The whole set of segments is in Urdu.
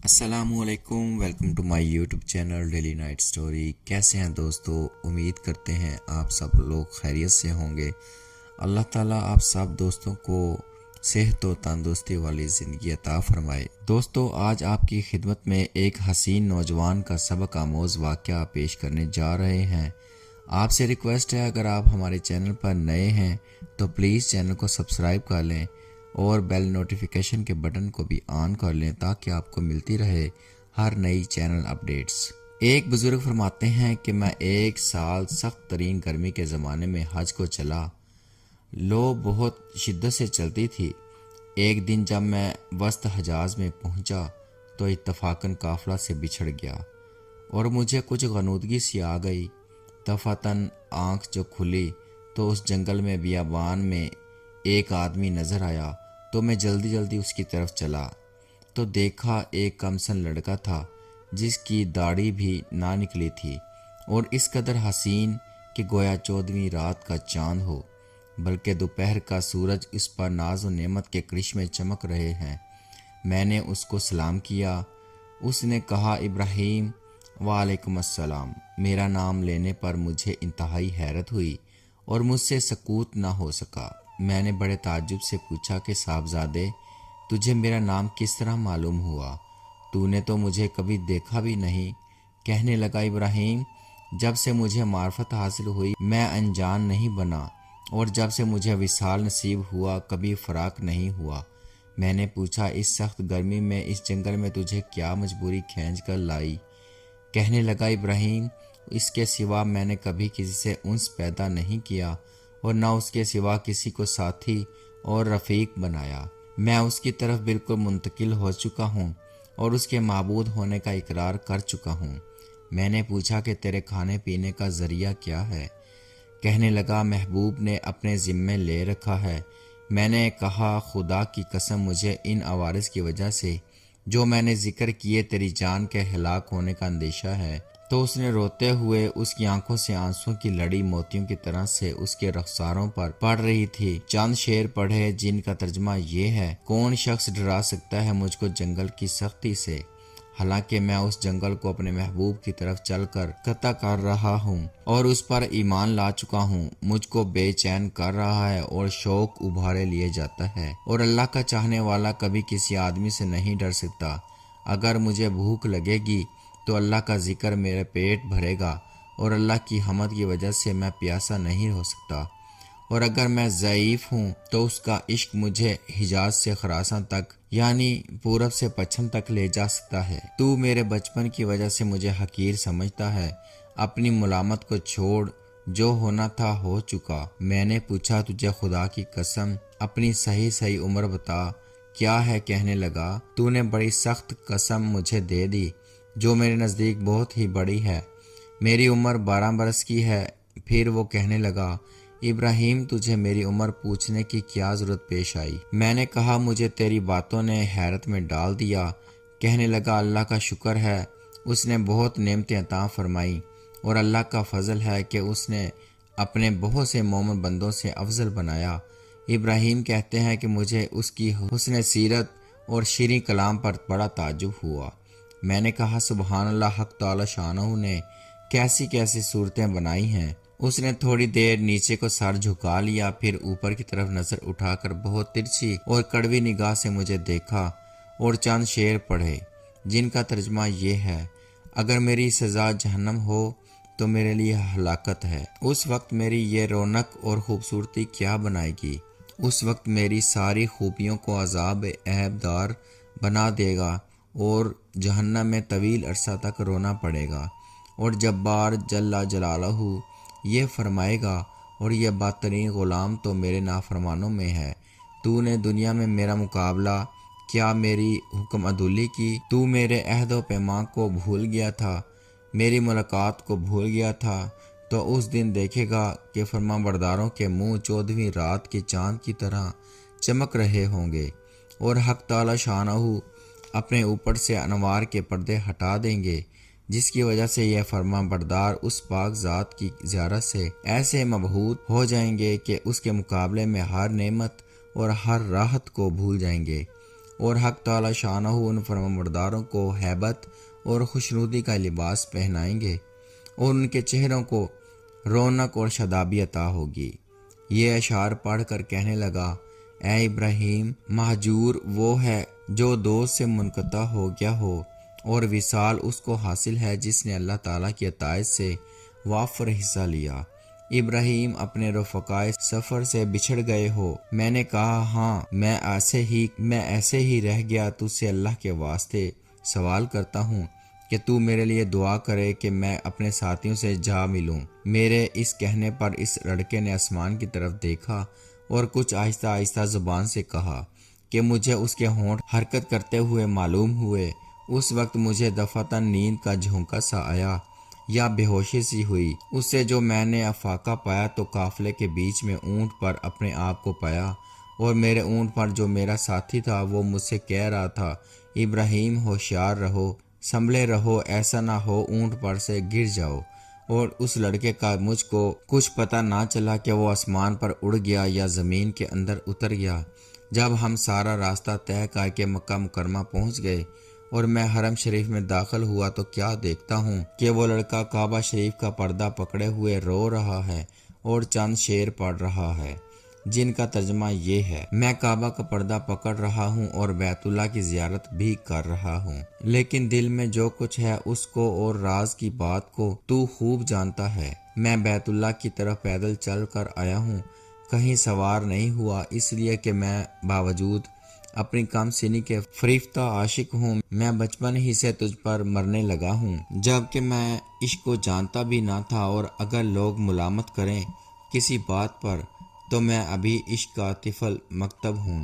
السلام علیکم، welcome to my YouTube channel daily night story. کیسے ہیں دوستو؟ امید کرتے ہیں آپ سب لوگ خیریت سے ہوں گے۔ اللہ تعالیٰ آپ سب دوستوں کو صحت و تندرستی والی زندگی عطا فرمائے۔ دوستو، آج آپ کی خدمت میں ایک حسین نوجوان کا سبق آموز واقعہ پیش کرنے جا رہے ہیں۔ آپ سے ریکویسٹ ہے، اگر آپ ہمارے چینل پر نئے ہیں تو پلیز چینل کو سبسکرائب کر لیں اور بیل نوٹیفیکیشن کے بٹن کو بھی آن کر لیں تاکہ آپ کو ملتی رہے ہر نئی چینل اپڈیٹس۔ ایک بزرگ فرماتے ہیں کہ میں 1 سال سخت ترین گرمی کے زمانے میں حج کو چلا۔ لو بہت شدت سے چلتی تھی۔ ایک دن جب میں وسط حجاز میں پہنچا تو اتفاقاً قافلہ سے بچھڑ گیا اور مجھے کچھ غنودگی سی آ گئی۔ دفعتاً آنکھ جو کھلی تو اس جنگل میں بیابان میں ایک آدمی نظر آیا تو میں جلدی جلدی اس کی طرف چلا تو دیکھا ایک کمسن لڑکا تھا جس کی داڑھی بھی نہ نکلی تھی اور اس قدر حسین کہ گویا 14ویں رات کا چاند ہو، بلکہ دوپہر کا سورج اس پر ناز و نعمت کے کرشمے چمک رہے ہیں۔ میں نے اس کو سلام کیا۔ اس نے کہا، ابراہیم۔ وعلیکم السلام۔ میرا نام لینے پر مجھے انتہائی حیرت ہوئی اور مجھ سے سکوت نہ ہو سکا۔ میں نے بڑے تعجب سے پوچھا کہ صاحبزادے، تجھے میرا نام کس طرح معلوم ہوا؟ تو نے تو مجھے کبھی دیکھا بھی نہیں۔ کہنے لگا، ابراہیم، جب سے مجھے معرفت حاصل ہوئی میں انجان نہیں بنا، اور جب سے مجھے وصال نصیب ہوا کبھی فراق نہیں ہوا۔ میں نے پوچھا، اس سخت گرمی میں اس جنگل میں تجھے کیا مجبوری کھینچ کر لائی؟ کہنے لگا، ابراہیم، اس کے سوا میں نے کبھی کسی سے انس پیدا نہیں کیا اور نہ اس کے سوا کسی کو ساتھی اور رفیق بنایا۔ میں اس کی طرف بالکل منتقل ہو چکا ہوں اور اس کے معبود ہونے کا اقرار کر چکا ہوں۔ میں نے پوچھا کہ تیرے کھانے پینے کا ذریعہ کیا ہے؟ کہنے لگا، محبوب نے اپنے ذمے لے رکھا ہے۔ میں نے کہا، خدا کی قسم مجھے ان عوارض کی وجہ سے جو میں نے ذکر کیے تیری جان کے ہلاک ہونے کا اندیشہ ہے۔ تو اس نے روتے ہوئے، اس کی آنکھوں سے آنسوں کی لڑی موتیوں کی طرح سے اس کے رخساروں پر پڑ رہی تھی۔ چند شعر پڑھے جن کا ترجمہ یہ ہے، کون شخص ڈرا سکتا ہے مجھ کو جنگل کی سختی سے، حالانکہ میں اس جنگل کو اپنے محبوب کی طرف چل کر قطع کر رہا ہوں اور اس پر ایمان لا چکا ہوں۔ مجھ کو بے چین کر رہا ہے اور شوق ابھارے لیے جاتا ہے، اور اللہ کا چاہنے والا کبھی کسی آدمی سے نہیں ڈر سکتا۔ اگر مجھے بھوک لگے گی تو اللہ کا ذکر میرے پیٹ بھرے گا اور اللہ کی حمد کی وجہ سے میں پیاسا نہیں ہو سکتا، اور اگر میں ضعیف ہوں تو اس کا عشق مجھے حجاز سے خراساں تک یعنی پورب سے پچھم تک لے جا سکتا ہے۔ تو میرے بچپن کی وجہ سے مجھے حقیر سمجھتا ہے۔ اپنی ملامت کو چھوڑ، جو ہونا تھا ہو چکا۔ میں نے پوچھا، تجھے خدا کی قسم اپنی صحیح عمر بتا، کیا ہے؟ کہنے لگا، تو نے بڑی سخت قسم مجھے دے دی جو میرے نزدیک بہت ہی بڑی ہے۔ میری عمر 12 برس کی ہے۔ پھر وہ کہنے لگا، ابراہیم، تجھے میری عمر پوچھنے کی کیا ضرورت پیش آئی؟ میں نے کہا، مجھے تیری باتوں نے حیرت میں ڈال دیا۔ کہنے لگا، اللہ کا شکر ہے، اس نے بہت نعمتیں عطا فرمائی، اور اللہ کا فضل ہے کہ اس نے اپنے بہت سے مومن بندوں سے افضل بنایا۔ ابراہیم کہتے ہیں کہ مجھے اس کی حسن سیرت اور شیریں کلام پر بڑا تعجب ہوا۔ میں نے کہا، سبحان اللہ، حق تعالی شانہ نے کیسی کیسی صورتیں بنائی ہیں۔ اس نے تھوڑی دیر نیچے کو سر جھکا لیا، پھر اوپر کی طرف نظر اٹھا کر بہت ترچھی اور کڑوی نگاہ سے مجھے دیکھا اور چند شعر پڑھے جن کا ترجمہ یہ ہے، اگر میری سزا جہنم ہو تو میرے لیے ہلاکت ہے، اس وقت میری یہ رونق اور خوبصورتی کیا بنائے گی؟ اس وقت میری ساری خوبیوں کو عذاب عیب دار بنا دے گا اور جہنم میں طویل عرصہ تک رونا پڑے گا، اور جبار جل جلالہ یہ فرمائے گا، اور یہ بدترین غلام تو میرے نافرمانوں میں ہے۔ تو نے دنیا میں میرا مقابلہ کیا میری حکم عدولی کی؟ تو میرے عہد و پیمان کو بھول گیا تھا، میری ملاقات کو بھول گیا تھا، تو اس دن دیکھے گا کہ فرمان برداروں کے منہ 14ویں رات کے چاند کی طرح چمک رہے ہوں گے، اور حق تعالی شانہ اپنے اوپر سے انوار کے پردے ہٹا دیں گے، جس کی وجہ سے یہ فرمان بردار اس پاک ذات کی زیارت سے ایسے مبہوت ہو جائیں گے کہ اس کے مقابلے میں ہر نعمت اور ہر راحت کو بھول جائیں گے، اور حق تعالی شانہ ان فرمانبرداروں کو ہیبت اور خوشنودی کا لباس پہنائیں گے اور ان کے چہروں کو رونق اور شادابی عطا ہوگی۔ یہ اشعار پڑھ کر کہنے لگا، اے ابراہیم، مہجور وہ ہے جو دوست سے منقطع ہو گیا ہو، اور وصال اس کو حاصل ہے جس نے اللہ تعالیٰ کی عطائت سے وافر حصہ لیا۔ ابراہیم، اپنے رفقائے سفر سے بچھڑ گئے ہو؟ میں نے کہا ہاں، میں ایسے ہی رہ گیا۔ تجھ سے اللہ کے واسطے سوال کرتا ہوں کہ تو میرے لیے دعا کرے کہ میں اپنے ساتھیوں سے جا ملوں۔ میرے اس کہنے پر اس لڑکے نے آسمان کی طرف دیکھا اور کچھ آہستہ آہستہ زبان سے کہا کہ مجھے اس کے ہونٹ حرکت کرتے ہوئے معلوم ہوئے۔ اس وقت مجھے دفعتاً نیند کا جھونکا سا آیا یا بے ہوشی سی ہوئی۔ اس سے جو میں نے افاقہ پایا تو قافلے کے بیچ میں اونٹ پر اپنے آپ کو پایا، اور میرے اونٹ پر جو میرا ساتھی تھا وہ مجھ سے کہہ رہا تھا، ابراہیم ہوشیار رہو، سنبھلے رہو، ایسا نہ ہو اونٹ پر سے گر جاؤ۔ اور اس لڑکے کا مجھ کو کچھ پتہ نہ چلا کہ وہ آسمان پر اڑ گیا یا زمین کے اندر اتر گیا۔ جب ہم سارا راستہ طے کر کے مکہ مکرمہ پہنچ گئے اور میں حرم شریف میں داخل ہوا تو کیا دیکھتا ہوں کہ وہ لڑکا کعبہ شریف کا پردہ پکڑے ہوئے رو رہا ہے اور چند شعر پڑھ رہا ہے جن کا ترجمہ یہ ہے، میں کعبہ کا پردہ پکڑ رہا ہوں اور بیت اللہ کی زیارت بھی کر رہا ہوں، لیکن دل میں جو کچھ ہے اس کو اور راز کی بات کو تو خوب جانتا ہے۔ میں بیت اللہ کی طرف پیدل چل کر آیا ہوں، کہیں سوار نہیں ہوا، اس لیے کہ میں باوجود اپنی کم سنی کے فریفتہ عاشق ہوں۔ میں بچپن ہی سے تجھ پر مرنے لگا ہوں، جبکہ میں عشق کو جانتا بھی نہ تھا، اور اگر لوگ ملامت کریں کسی بات پر تو میں ابھی عشق کا طفل مکتب ہوں۔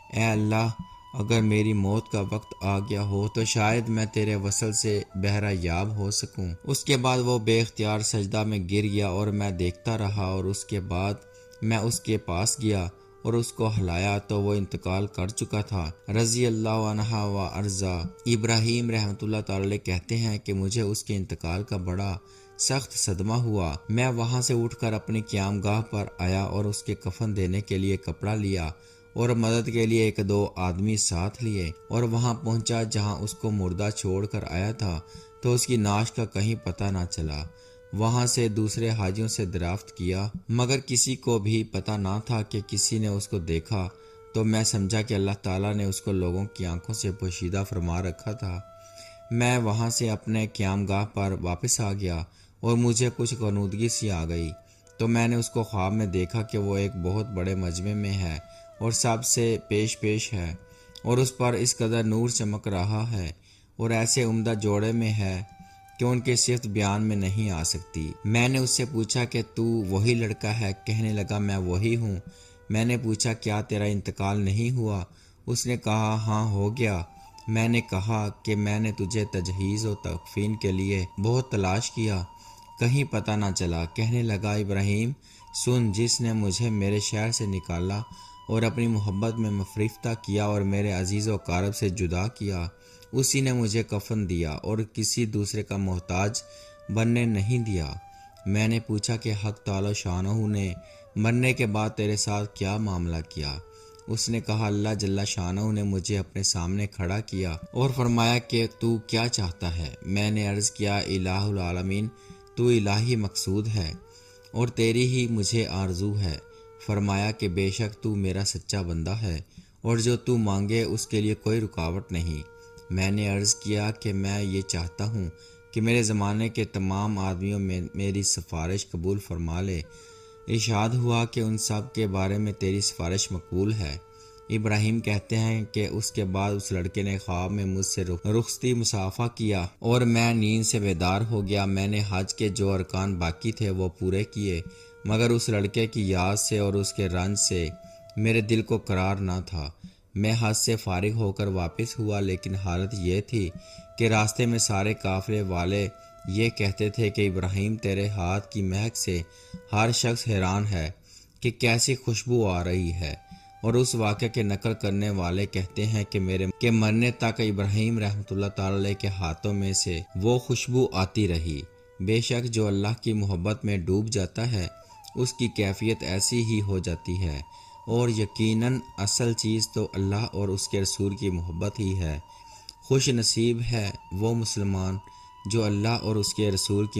اے اللہ، اگر میری موت کا وقت آ گیا ہو تو شاید میں تیرے وصل سے بہرہ یاب ہو سکوں۔ اس کے بعد وہ بے اختیار سجدہ میں گر گیا اور میں دیکھتا رہا، اور اس کے بعد میں اس کے پاس گیا اور اس کو ہلایا تو وہ انتقال کر چکا تھا، رضی اللہ عنہ و ارضا۔ ابراہیم رحمۃ اللہ تعالی کہتے ہیں کہ مجھے اس کے انتقال کا بڑا سخت صدمہ ہوا۔ میں وہاں سے اٹھ کر اپنی قیام گاہ پر آیا اور اس کے کفن دینے کے لیے کپڑا لیا اور مدد کے لیے 1-2 آدمی ساتھ لیے، اور وہاں پہنچا جہاں اس کو مردہ چھوڑ کر آیا تھا تو اس کی نعش کا کہیں پتہ نہ چلا۔ وہاں سے دوسرے حاجیوں سے دریافت کیا، مگر کسی کو بھی پتہ نہ تھا کہ کسی نے اس کو دیکھا، تو میں سمجھا کہ اللہ تعالیٰ نے اس کو لوگوں کی آنکھوں سے پوشیدہ فرما رکھا تھا۔ میں وہاں سے اپنے قیام گاہ پر واپس آ گیا اور مجھے کچھ غنودگی سی آ گئی، تو میں نے اس کو خواب میں دیکھا کہ وہ ایک بہت بڑے مجمع میں ہے اور سب سے پیش ہے، اور اس پر اس قدر نور چمک رہا ہے اور ایسے عمدہ جوڑے میں ہے کہ ان کی صفت بیان میں نہیں آ سکتی۔ میں نے اس سے پوچھا کہ تو وہی لڑکا ہے؟ کہنے لگا میں وہی ہوں۔ میں نے پوچھا کیا تیرا انتقال نہیں ہوا؟ اس نے کہا ہاں ہو گیا۔ میں نے کہا کہ میں نے تجھے تجہیز و تکفین کے لیے بہت تلاش کیا، کہیں پتہ نہ چلا۔ کہنے لگا ابراہیم سن، جس نے مجھے میرے شہر سے نکالا اور اپنی محبت میں مفرفتہ کیا اور میرے عزیز و اقارب سے جدا کیا، اسی نے مجھے کفن دیا اور کسی دوسرے کا محتاج بننے نہیں دیا۔ میں نے پوچھا کہ حق تعالی شانہ نے مرنے کے بعد تیرے ساتھ کیا معاملہ کیا؟ اس نے کہا اللہ جل شانہ نے مجھے اپنے سامنے کھڑا کیا اور فرمایا کہ تو کیا چاہتا ہے؟ میں نے عرض کیا الہ العالمین، تو الہی مقصود ہے اور تیری ہی مجھے آرزو ہے۔ فرمایا کہ بے شک تو میرا سچا بندہ ہے اور جو تو مانگے اس کے لیے کوئی رکاوٹ نہیں۔ میں نے عرض کیا کہ میں یہ چاہتا ہوں کہ میرے زمانے کے تمام آدمیوں میں میری سفارش قبول فرما لے۔ ارشاد ہوا کہ ان سب کے بارے میں تیری سفارش مقبول ہے۔ ابراہیم کہتے ہیں کہ اس کے بعد اس لڑکے نے خواب میں مجھ سے رخصتی مصافحہ کیا اور میں نیند سے بیدار ہو گیا۔ میں نے حج کے جو ارکان باقی تھے وہ پورے کیے، مگر اس لڑکے کی یاد سے اور اس کے رنج سے میرے دل کو قرار نہ تھا۔ میں حج سے فارغ ہو کر واپس ہوا، لیکن حالت یہ تھی کہ راستے میں سارے قافلے والے یہ کہتے تھے کہ ابراہیم تیرے ہاتھ کی مہک سے ہر شخص حیران ہے کہ کیسی خوشبو آ رہی ہے، اور اس واقعے کے نقل کرنے والے کہتے ہیں کہ میرے مرنے تک ابراہیم رحمۃ اللہ تعالی کے ہاتھوں میں سے وہ خوشبو آتی رہی۔ بے شک جو اللہ کی محبت میں ڈوب جاتا ہے اس کی کیفیت ایسی ہی ہو جاتی ہے۔ اور یقیناً اصل چیز تو اللہ اور اس کے رسول کی محبت ہی ہے۔ خوش نصیب ہے وہ مسلمان جو اللہ اور اس کے رسول کی